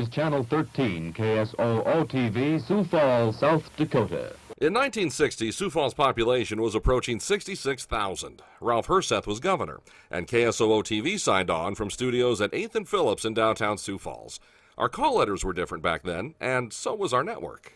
is Channel 13, KSOO-TV, Sioux Falls, South Dakota. In 1960, Sioux Falls' population was approaching 66,000. Ralph Herseth was governor, and KSOO-TV signed on from studios at 8th and Phillips in downtown Sioux Falls. Our call letters were different back then, and so was our network.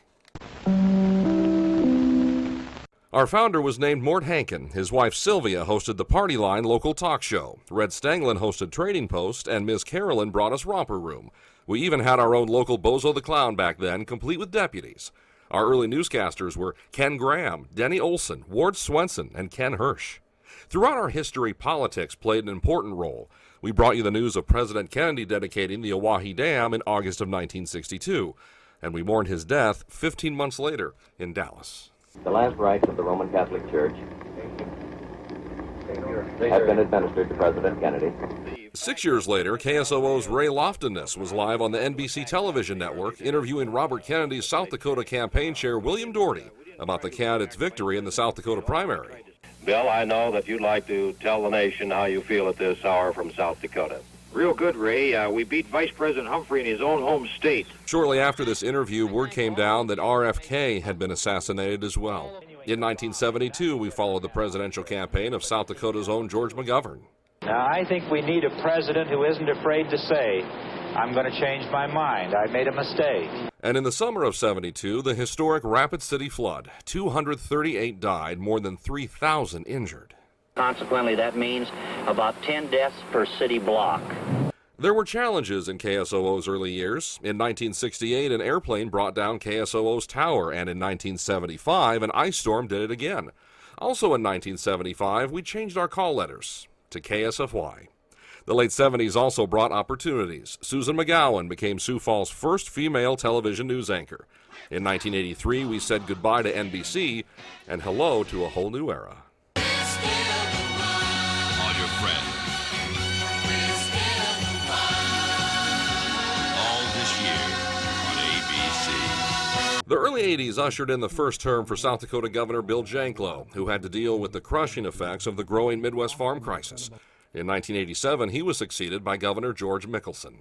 Our founder was named Mort Hankin. His wife Sylvia hosted the Party Line local talk show. Red Stanglin hosted Trading Post, and Ms. Carolyn brought us Romper Room. We even had our own local Bozo the Clown back then, complete with deputies. Our early newscasters were Ken Graham, Denny Olson, Ward Swenson, and Ken Hirsch. Throughout our history, politics played an important role. We brought you the news of President Kennedy dedicating the Oahe Dam in August of 1962, and we mourned his death 15 months later in Dallas. The last rites of the Roman Catholic Church have been administered to President Kennedy. 6 years later, KSOO's Ray Loftiness was live on the NBC television network interviewing Robert Kennedy's South Dakota campaign chair William Doherty about the candidate's victory in the South Dakota primary. Bill, I know that you'd like to tell the nation how you feel at this hour from South Dakota. Real good, Ray. We beat Vice President Humphrey in his own home state. Shortly after this interview, word came down that RFK had been assassinated as well. In 1972, we followed the presidential campaign of South Dakota's own George McGovern. Now, I think we need a president who isn't afraid to say, I'm going to change my mind. I made a mistake. And in the summer of 72, the historic Rapid City flood. 238 died, more than 3,000 injured. Consequently, that means about 10 deaths per city block. There were challenges in KSOO's early years. In 1968, an airplane brought down KSOO's tower, and in 1975, an ice storm did it again. Also in 1975, we changed our call letters to KSFY. The late 70s also brought opportunities. Susan McGowan became Sioux Falls' first female television news anchor. In 1983, we said goodbye to NBC and hello to a whole new era. All your friends. All this year on ABC. The early 80s ushered in the first term for South Dakota Governor Bill Janklow, who had to deal with the crushing effects of the growing Midwest farm crisis. In 1987, he was succeeded by Governor George Mickelson.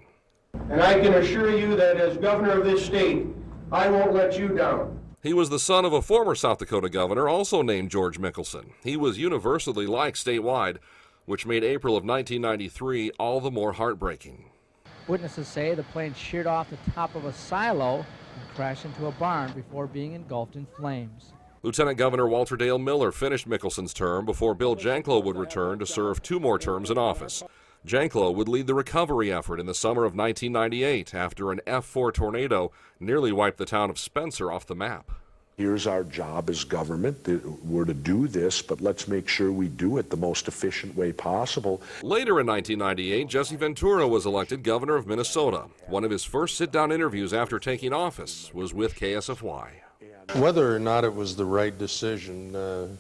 And I can assure you that as governor of this state, I won't let you down. He was the son of a former South Dakota governor, also named George Mickelson. He was universally liked statewide, which made April of 1993 all the more heartbreaking. Witnesses say the plane sheared off the top of a silo and crashed into a barn before being engulfed in flames. Lieutenant Governor Walter Dale Miller finished Mickelson's term before Bill Janklow would return to serve 2 more terms in office. Janklow would lead the recovery effort in the summer of 1998 after an F4 tornado nearly wiped the town of Spencer off the map. Here's our job as government. We're to do this, but let's make sure we do it the most efficient way possible. Later in 1998, Jesse Ventura was elected governor of Minnesota. One of his first sit-down interviews after taking office was with KSFY. Whether or not it was the right decision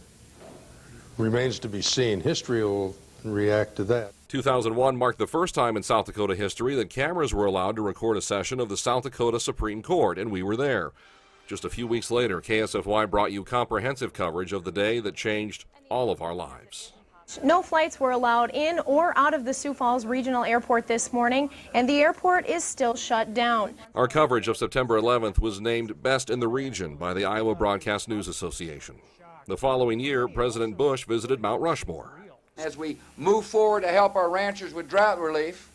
remains to be seen. History will react to that. 2001 marked the first time in South Dakota history that cameras were allowed to record a session of the South Dakota Supreme Court, and we were there. Just a few weeks later, KSFY brought you comprehensive coverage of the day that changed all of our lives. No flights were allowed in or out of the Sioux Falls Regional Airport this morning, and the airport is still shut down. Our coverage of September 11th was named Best in the Region by the Iowa Broadcast News Association. The following year, President Bush visited Mount Rushmore. As we move forward to help our ranchers with drought relief,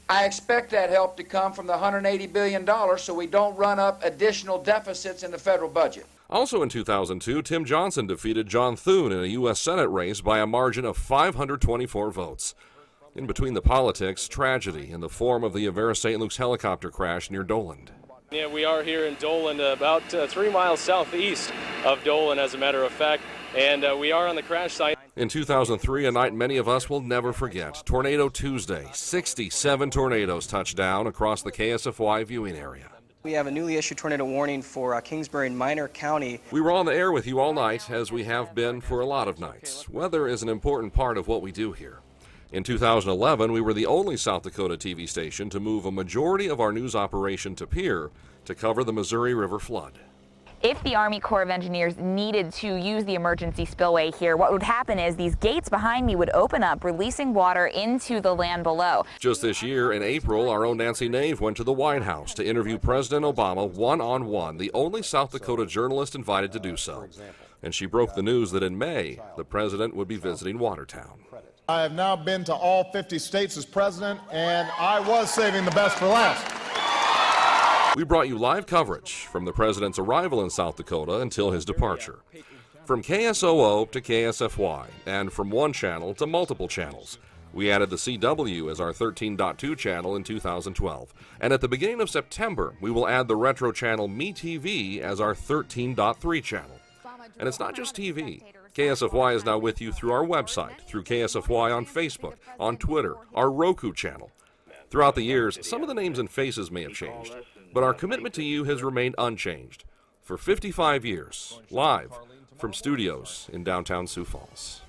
I expect that help to come from the $180 billion so we don't run up additional deficits in the federal budget. Also in 2002, Tim Johnson defeated John Thune in a U.S. Senate race by a margin of 524 votes. In between the politics, tragedy in the form of the Avera St. Luke's helicopter crash near Doland. Yeah, we are here in Doland, about 3 miles southeast of Doland, as a matter of fact, and we are on the crash site. In 2003, a night many of us will never forget, Tornado Tuesday. 67 tornadoes touched down across the KSFY viewing area. We have a newly issued tornado warning for Kingsbury and Minor County. We were on the air with you all night, as we have been for a lot of nights. Weather is an important part of what we do here. In 2011, we were the only South Dakota TV station to move a majority of our news operation to Pierre to cover the Missouri River flood. if the Army Corps of Engineers needed to use the emergency spillway here, what would happen is these gates behind me would open up, releasing water into the land below. Just this year, in April, our own Nancy Nave went to the White House to interview President Obama one-on-one, the only South Dakota journalist invited to do so. And she broke the news that in May, the president would be visiting Watertown. I have now been to all 50 states as president, and I was saving the best for last. We brought you live coverage from the president's arrival in South Dakota until his departure. From KSOO to KSFY, and from one channel to multiple channels. We added the CW as our 13.2 channel in 2012. And at the beginning of September, we will add the retro channel MeTV as our 13.3 channel. And it's not just TV. KSFY is now with you through our website, through KSFY on Facebook, on Twitter, our Roku channel. Throughout the years, some of the names and faces may have changed, but our commitment to you has remained unchanged. For 55 years, live from studios in downtown Sioux Falls.